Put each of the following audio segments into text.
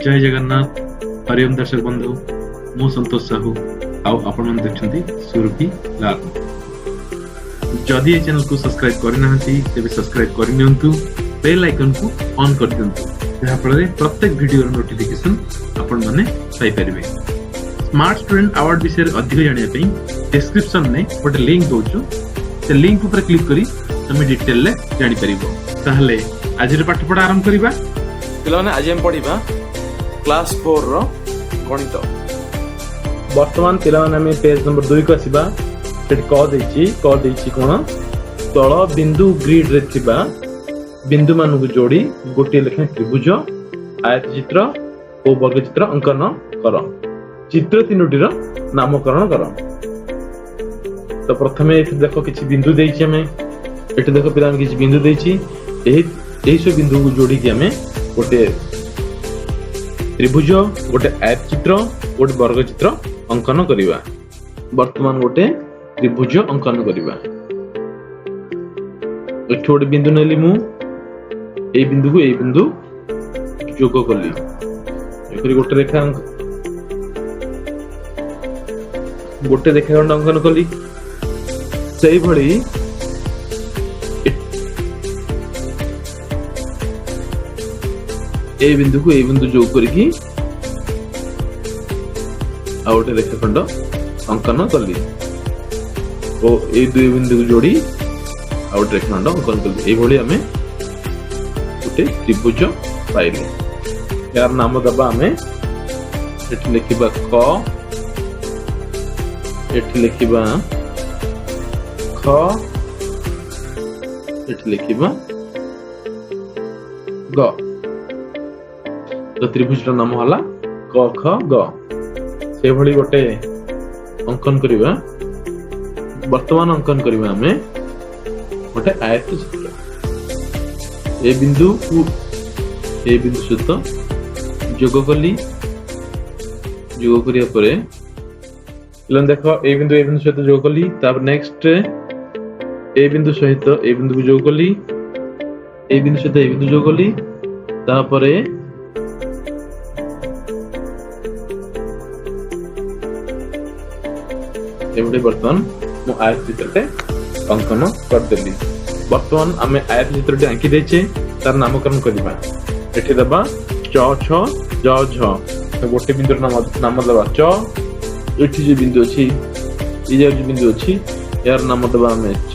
जय जगन्नाथ हरिओम दर्शक बंधु मु संतोष साहू आपण मन देखछन्ती सुरभि लाल जदि चैनल को सब्सक्राइब करना तेज सब्सक्राइब करनियंतु बेल आइकन को ऑन कर दियंतु जहा फल प्रत्येक वीडियो नोटिफिकेशन आपण माने पाई परिबे। स्मार्ट स्टूडेंट अवार्ड विषय अधिक जानिया पई डिस्क्रिप्शन में गोटे लिंक दोछु से लिंक ऊपर क्लिक करी तुम डिटेल ले जानि परिबो। ताहले आज रे पाठ पढ़ा आरंभ करिबा। पिलाने आज हम पढ़िबा क्लास 4 रो गणित। वर्तमान पिलाने में पेज नंबर 2 को आसीबा। सेट क देछि कोन तळ बिंदु ग्रिड रे थिबा बिंदु मान को जोड़ी गोटे लेखा त्रिभुज आयत चित्र और वर्ग चित्र अंकन कर। चित्र तीनोटी रो नामकरण कर। तो प्रथमे एठी देखो किछि बिंदु देछि हमें एठी देखो पिलाने किछि बिंदु देछि एही सब बिंदु को जोड़ी के हमें गोटे त्रिभुज गोटे आयत चित्र गोटे वर्ग चित्र अंकन करिवा। वर्तमान गोटे त्रिभुज अंकन करिवा। एठी गोटे बिंदु नेली मु ए बिंदु जोग कली एखरी गोटे रेखा खंड अंकन कली। सेही भली ए बिंदु जोग करके आ गोटे रेखा खंड अंकन कली और ए दुई बिंदु को जोड़ी आ गोटे रेखा खंड अंकन कली। एही भली हमें गोटे त्रिभुज पाइले। यार नाम दबा हमें एठी लिखिबा क एठी लिखिबा ख एठी लिखिबा ग। तो त्रिभुज नाम होला क ख ग। से भली गोटे अंकन करिवा। वर्तमान अंकन करिवा हमें गोटे आयत चित्र। ए बिंदु सहित जोग कली जोग करिया परे लन देखो ए बिंदु सहित जोग कली। तापर नेक्स्ट ए बिंदु सहित ए बिंदु को जोग कली ए बिंदु सहित ए बिंदु जोग कली। तापरे एवढे वर्तमान मु आयत चित्रटे अंकन कर देली। वर्तमान आमे आयत चित्रटे आंकी देछे तार नामकरण करिबा। एठी दबा च छ ज झ तो गोटे बिंदु नाम दबा च। एठी जे बिंदु अछि ई जे बिंदु अछि यार नाम दबा हमें च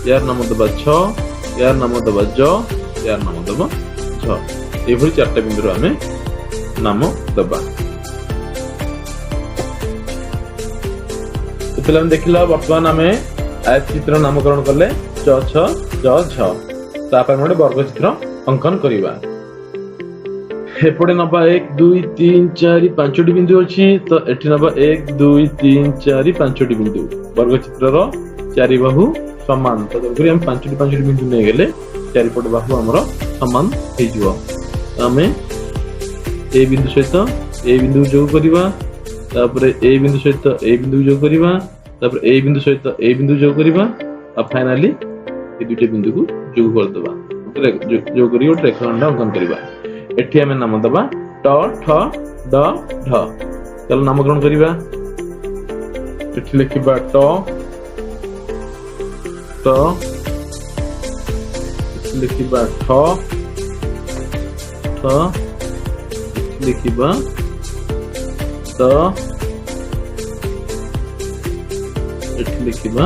यार नाम दबा छ यार नाम दबा ज यार नाम दबा झ। एभली चारटा बिंदु हमें नाम दबा। पिलाने देखिला वर्तमान आमे आयत चित्र नामकरण करले च छ ज झ। तापर मोडे वर्ग चित्र अंकन करिबा। एपटे नबा 1 2 3 4 5 टी बिंदु अछि। तो एठी नबा 1 2 3 4 5 टी बिंदु वर्ग चित्र रो चारि बाहु समान। तो जबकि हम 5 टी बिंदु नै गेले चारि पट बाहु हमरो समान हे जिवो। आमे ए बिंदु सहित ए बिंदु जोग करिबा। तापर ए बिंदु सहित ए बिंदु जोग करिबा। तापर ए बिंदु सहित ए बिंदु जोग करिबा। अब फाइनली ए दुटे बिंदु को जोग कर दबा जोग करी गोटे रेखाखंड अंकन करिबा। एठी हमें नाम दबा ट ठ ड ढ। चलो नामकरण करिबा। एठी लिखिबा ट ट लिखिबा ठ ठ लिखिबा ट एठी लिखिबा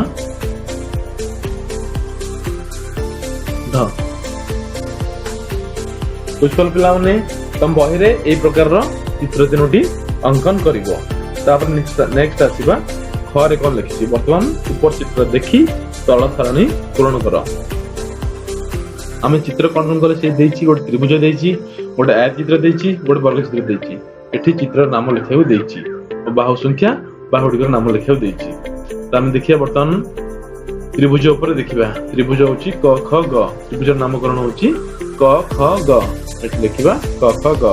ढ। कुशल पिला माने तम बही रे ए प्रकार रो चित्र तीनोटी अंकन करिवो। तापर नेक्स्ट आसीबा ख रे कोन लिखिछि। वर्तमान ऊपर चित्र देखि तळ सारणी पूर्ण कर। आमे चित्र कोन करे से देछि गोटे त्रिभुज देछि गोटे आयत चित्र देछि गोटे वर्ग चित्र देछि। एठी चित्र नाम लिखियो देछि और बाहु संख्या बाहुडी कर नाम लिखियो देछि। त हम देखिया वर्तमान त्रिभुज ऊपर देखिबा। त्रिभुज होछि क ख ग। त्रिभुज नामकरण होछि क ख ग। एठी लिखिबा क ख ग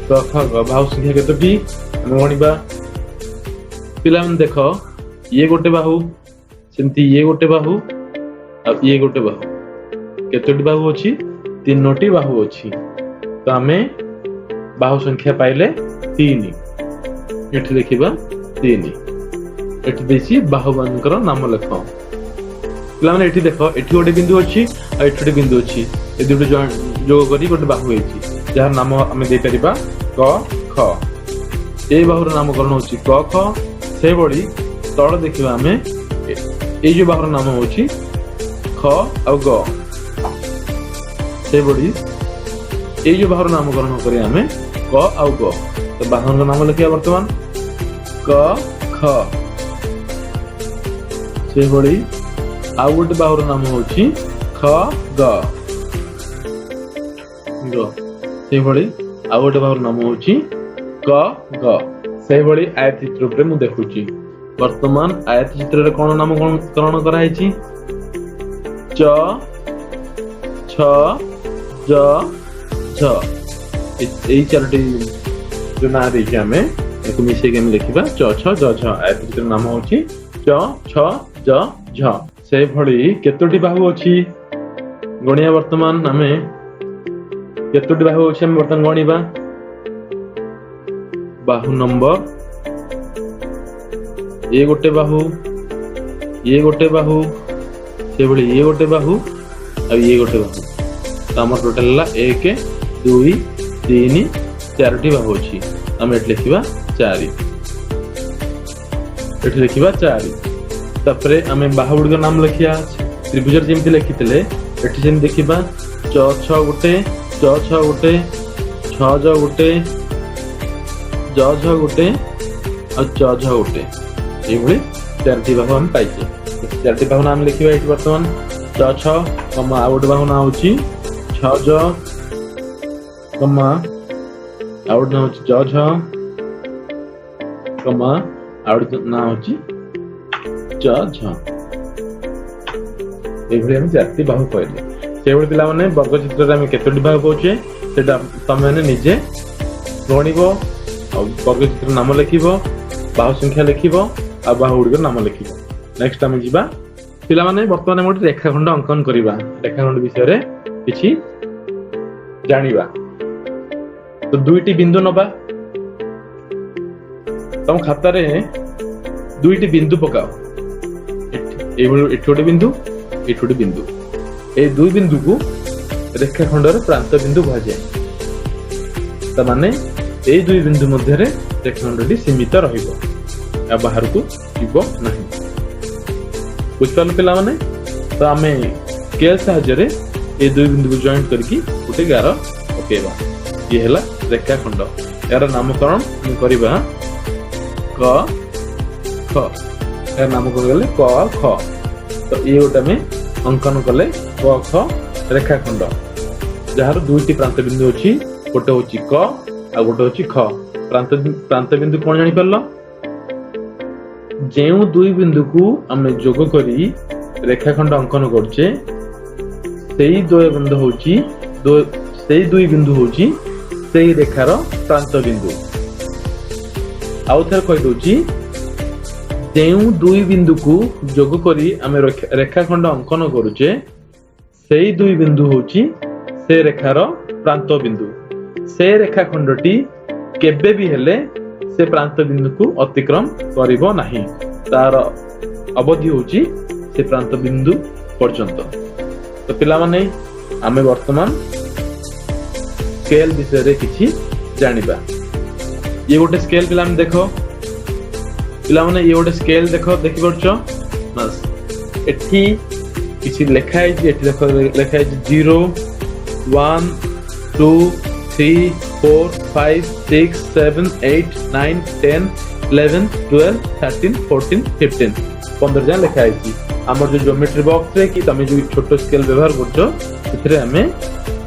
क ख ग। बाहु संख्या केतोटी हम गणिबा। पिला मन देखो ये गोटे बाहु सेमती ये गोटे बाहु अब ये गोटे बाहु केतोटी बाहु अछि तीनोटी बाहु अछि। तो आमे बाहु संख्या पाइले 3 एठी देखिबा 3 एठी देसी बाहु मानकर नाम लेख पिला माने एठी देखो एठी गोटे बिंदु अछि आ एठी गोटे बिंदु अछि ए दुटे जोग करी गोटे बाहु हेछि जहार नाम हमें दे परिबा क ख ए बाहुर नामकरण होछि क ख से बड़ी तळ देखिबा हमें ए जो बाहुर नाम होछि ख आ ग से बड़ी ए जो बाहुर नामकरण करी हमें क आ ग तो बाहुर नाम लिखिया वर्तमान क ख से बड़ी आ गोटे बाहुर नाम होछि ख ग से बड़ी आ गोटे बाहुर नाम होछि क ग से बड़ी आयत चित्र रे मु देखुची वर्तमान आयत चित्र रे कोन नामकरण करा हैछि च छ ज झ ए चारटी जो ना देखि हमें एको मिसे के हम लिखिबा च छ ज झ आयत चित्र नाम होछि च छ ज झ से भली केतोटी बाहु अछि गणिया वर्तमान हमें केतोटी बाहु अछि हम वर्तमान गणिबा बाहु नंबर ये गोटे बाहु से भली ये गोटे बाहु आ ये गोटे बाहु तो हमर टोटल ला 1 2 3 4टी बाहु अछि हम एट लिखिबा 4 एट लिखिबा 4 तापरे हमें बाहु गुड नाम लिखिया त्रिभुज जेमति लिखितले एठी जेम देखिबा च छ गोटे च छ गोटे छ ज गोटे ज झ गोटे और च झ गोटे ये भली 4टी बाहु हम पाइछे 4टी बाहु नाम लिखिबा एठी वर्तमान च छ कमा आ गोटे बाहु नाम होची छ ज कमा आ गोटे नाम होची ज झ कमा आ गोटे नाम होची च झ ए भली हम 4टी बाहु पाइले से भली पिला माने वर्ग चित्र रे हम केतोटी बाहु पाउछे सेटा तमे माने निजे गणिबो वर्ग चित्र नाम लिखिबो बाहु संख्या लिखिबो आ बाहु गुड नाम लिखिबो नेक्स्ट हम जिबा पिला माने वर्तमान हम रेखाखंड अंकन करिबा रेखाखंड विषय रे किछि जानिबा तो दुईटी बिंदु नबा तम खाता रे दुईटी बिंदु पकाओ एठोटे बिंदु एठोटे बिंदु ए दुई बिंदु को रेखाखंड रे प्रांत बिंदु कहा जाय त माने ए दुई बिंदु मध्य रे रेखाखंडटी सीमित रहिबो या बाहर को जीवो नहीं बुझपाल पिला माने तो आमे स्केल सहायता रे ए दुई बिंदु को जॉइंट करके गोटे गार पकेबा ये हला रेखाखंड यार नामकरण हम करबा क ख यार नामकरण गले क ख तो ये गोटे में अंकन कले क ख रेखाखंड जहार दुईटी प्रांत बिंदु अछि गोटे होछि क आ गोटे होछि ख प्रांत बिंदु कोन जानि परलो जेउ दुई बिंदु को हमें जोग करी रेखाखंड अंकन करछे सेई दुई बिंदु होछि सेई दुई बिंदु होछि सेई रेखार प्रांत बिंदु आउ थर कहि दोछि जेउ दुई बिंदु को जोग करी हमें रेखाखंड अंकन करूचे सेई दुई बिंदु होछि से रेखार प्रांत बिंदु से रेखाखंडटी केबे भी हेले से प्रांत बिंदु को अतिक्रम करिवो नाही तार अवधि होची से प्रांत बिंदु पर्यंत तो पिला माने आमे वर्तमान स्केल विषय रे किछि जानिबा ये गोटे स्केल पिला माने देखो पिला माने ये गोटे स्केल देखो देखि परछो बस एठी किछि लेखा है एठी देखो लेखा है 0 1 2 3 4 5 6 7 8 9 10 11 12 13 14 15 15 जान लिखा है हमर जो ज्योमेट्री बॉक्स रे कि तमे जो छोटो स्केल व्यवहार करछो इथरे हमें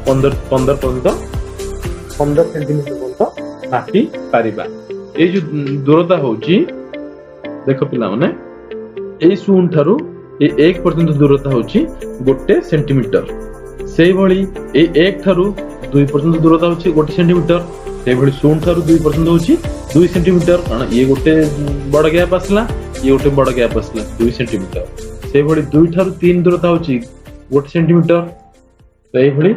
15 पर्यंत 15 सेंटीमीटर पर्यंत मापी पारिबा ए जो दूरता होची देखो पिला माने ए शून्य थारु ए 1 पर्यंत दूरता होची 1 सेंटीमीटर सेही भली ए 1 थारु 2 पर्यंत दूरता होची 1 सेंटीमीटर सेही भली शून्य थारु 2 पर्यंत होची 2 सेंटीमीटर कारण ये गोटे बड़ गैप आसला ये गोटे बड़ गैप आसला 2 सेंटीमीटर सेही भली 2 थारु 3 दूरता होची 1 सेंटीमीटर सेही भली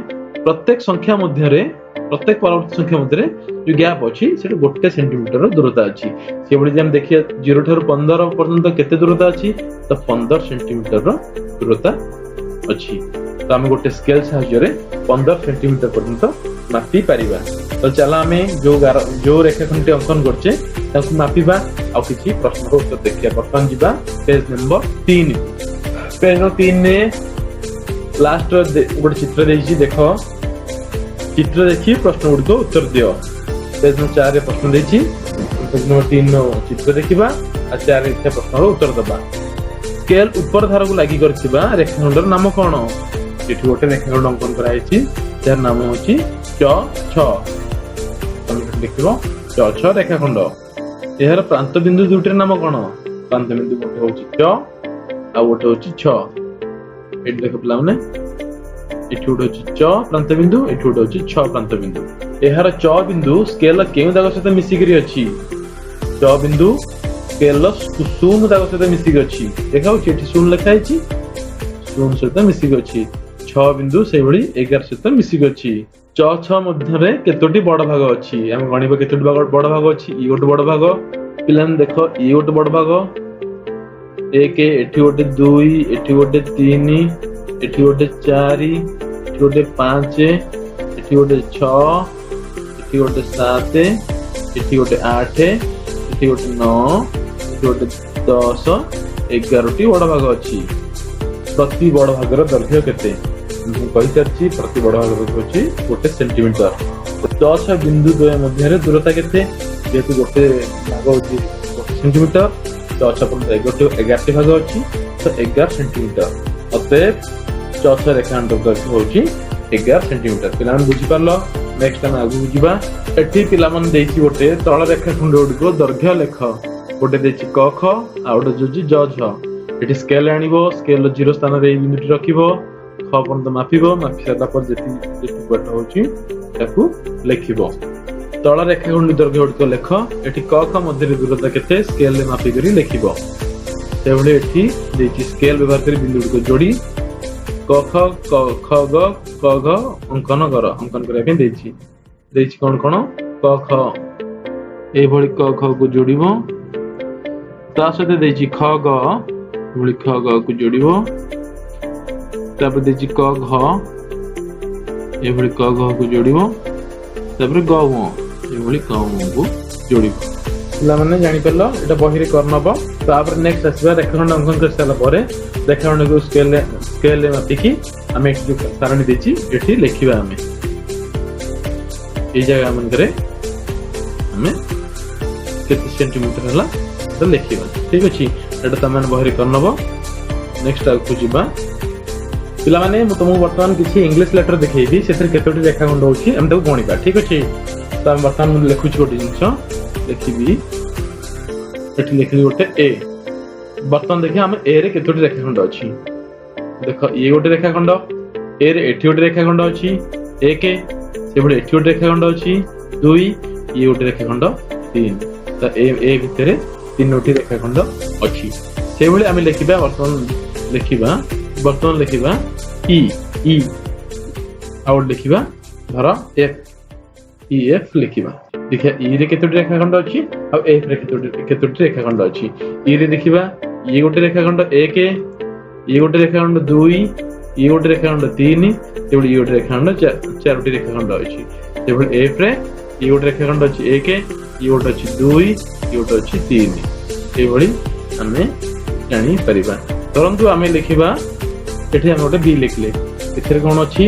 प्रत्येक संख्या मध्य रे प्रत्येक परवर्ती संख्या मध्य जो गैप अच्छी से 1 सेंटीमीटर दूरता अच्छी से भाई आम देखिए 0 ठारू 15 पर्यंत केते दूरता अच्छी तो 15 सेंटीमीटर दूरता अच्छी तो आम गोटे स्केल साहाय्य 15 सेंटीमीटर पर्यंत मापी पारिबा। तो चल आम जो रेखाखंड अंकन करछे मापिबा आ किछि प्रश्न उत्तर देखिए। बर्तमान जीवा पेज नंबर 3 पेज नंबर 3 ने लास्ट गोटे चित्र देछि देख चित्र देखी प्रश्न गुड़िक उत्तर दियो। पेज नंबर 4 प्रश्न देछि पेज नंबर 3 चित्र देखिबा आ 4 प्रश्न उत्तर दबा। स्केल ऊपर धार को लागि करथिबा रेखाखंडर नाम कोन एठी गोटे रेखाखंड अंकन कराइछि जार नाम होछि च6 तमे देखिबो च6 रेखाखंड एहर प्रांत बिंदु दुटर नाम कोन प्रांत बिंदु गोटे होछि च आ गोटे होछि 6 एठी देख पिला माने एठी गोटे होछि च प्रांत बिंदु एठी गोटे होछि 6 प्रांत बिंदु एहर च बिंदु स्केल केउ दाग सहित मिसी करी अछि च बिंदु स्केल शून्य दाग सहित मिसी करी अछि देखाउ एठी शून्य लिखा अछि शून्य सहित मिसी करी अछि 6 बिंदु से भली 11 सहित मिसी करी अछि च6 मध्य रे केतोटी बड़ भाग अछि हम गणिबा केतोटी बड़ भाग अछि ई गोटे बड़ भाग पिलान देखो ई गोटे बड़ भाग 1 एठी गोटे 2 एठी गोटे 3 एठी गोटे 4 एठी गोटे 5 एठी गोटे 6 एठी गोटे 7 एठी गोटे 8 एठी गोटे 9 एठी गोटे 10 11टी बड़ भाग अछि। प्रति बड़ भागर दैर्घ्य केते कही सारी प्रति बड़ भाग होछि 1 सेंटीमीटर। 6 बिंदु द्वय मध्य दूरता केते जेतु गोटे भाग होछि 1 सेंटीमीटर 6 पर्यंत 11टी भाग अछि तो 11 सेंटीमीटर अतएव 6 रेखाखंड दैर्घ्य होछि 11 सेंटीमीटर। पिलान बुझि पारलो नेक्स्ट टाइम आगु बुझिबा एठी पिलामन देछि गोटे तळ रेखाखंड गुडको दैर्घ्य लेख गोटे देछि क ख आ गोटे जोछि ज झ एठी स्केल आनिबो स्केल 0 स्थान रे बिंदुटी रखिबो ख पर्यंत मापिबो मापि सारा पर जेति बाट होछि ताकू लिखिबो तळ रेखाखंड दैर्घ्य गुडको लेख एठी क ख मध्य दूरता केते स्केल रे मापि करी लिखिबो सेबळे एठी देछि स्केल व्यवहार करी बिंदुटी को जोड़ी क ख ख ग क घ अंकन कर अंकन करिया के देछि कोन कोन क ख ए भଳି क ख को जोड़िबो ता सहित देछि ख ग भଳି ख ग को जोड़िबो तापर देछि क घ ए भଳି क घ को जोड़िबो तापर ग घ ए भଳି क घ को जोड़िबो पिला माने जानि परलो एटा बहिरे करनबो। तापर नेक्स्ट आसीबा रेखाखंड अंकन कर साला परे रेखाखंड को स्केल रे मापिकी हमें जो सारणी देछि एठी लिखिबा हमें ए जगह मन करे हमें केते सेंटीमीटर हला तो लिखिबा ठीक अछि एटा तमन बहिरे करनबो। नेक्स्ट आगु जिबा पिला माने म तुमको वर्तमान किछि इंग्लिश लेटर देखैबी सेथर केतोटी रेखाखंड होछि हम ताको गणिबा ठीक अछि। त हम वर्तमान म लिखुछि गोटे जिंस लिखिबी एठी लिखली गोटे ए वर्तमान देखिए हम ए रे केतोटी रेखाखंड अछि देख ये गोटे रेखाखंड ए रे एठी गोटे रेखाखंड अछि 1 से बडे एठी गोटे रेखाखंड अछि 2 ये गोटे रेखाखंड 3 त ए भितरे तीनोटी रेखाखंड अछि से बडे हम लिखिबा वर्तमान लिखिबा ई आउट लिखिबा धर एफ लिखिबा देखिए ई रे केतोटी रेखाखंड अछि आ एफ रे केतोटी रेखाखंड अछि ई रे देखिबा ये गोटे रेखाखंड 1 ये गोटे रेखाखंड 2 ये गोटे रेखाखंड 3 एबडी ये गोटे रेखाखंड 4टी रेखाखंड अछि एबडी एफ रे ये गोटे रेखाखंड अछि 1 ये गोटे अछि 2 ये गोटे अछि 3 एबडी हमें जानि परिबा। परंतु हमें लिखिबा एठी हम गोटे बी लिखले एथरे कोन अछि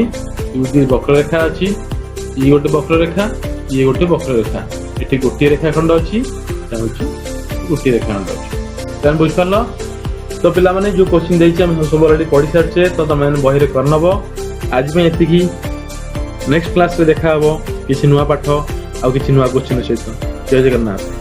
यूदी वक्ररेखा अछि ये गोटे वक्ररेखा ये गोटे वक्ररेखा एठी गोटे रेखाखंड अछि ता होछि गोटे रेखाखंड अछि तन बुझ परलो। तो पिला माने जो क्वेश्चन देछि हम सब ऑलरेडी पढि सारछे तो तमे बहिरे करनबो आज में एति की नेक्स्ट क्लास रे देखा हबो किछि नुवा पाठ आ किछि नुवा क्वेश्चन सहित जय जगन्नाथ।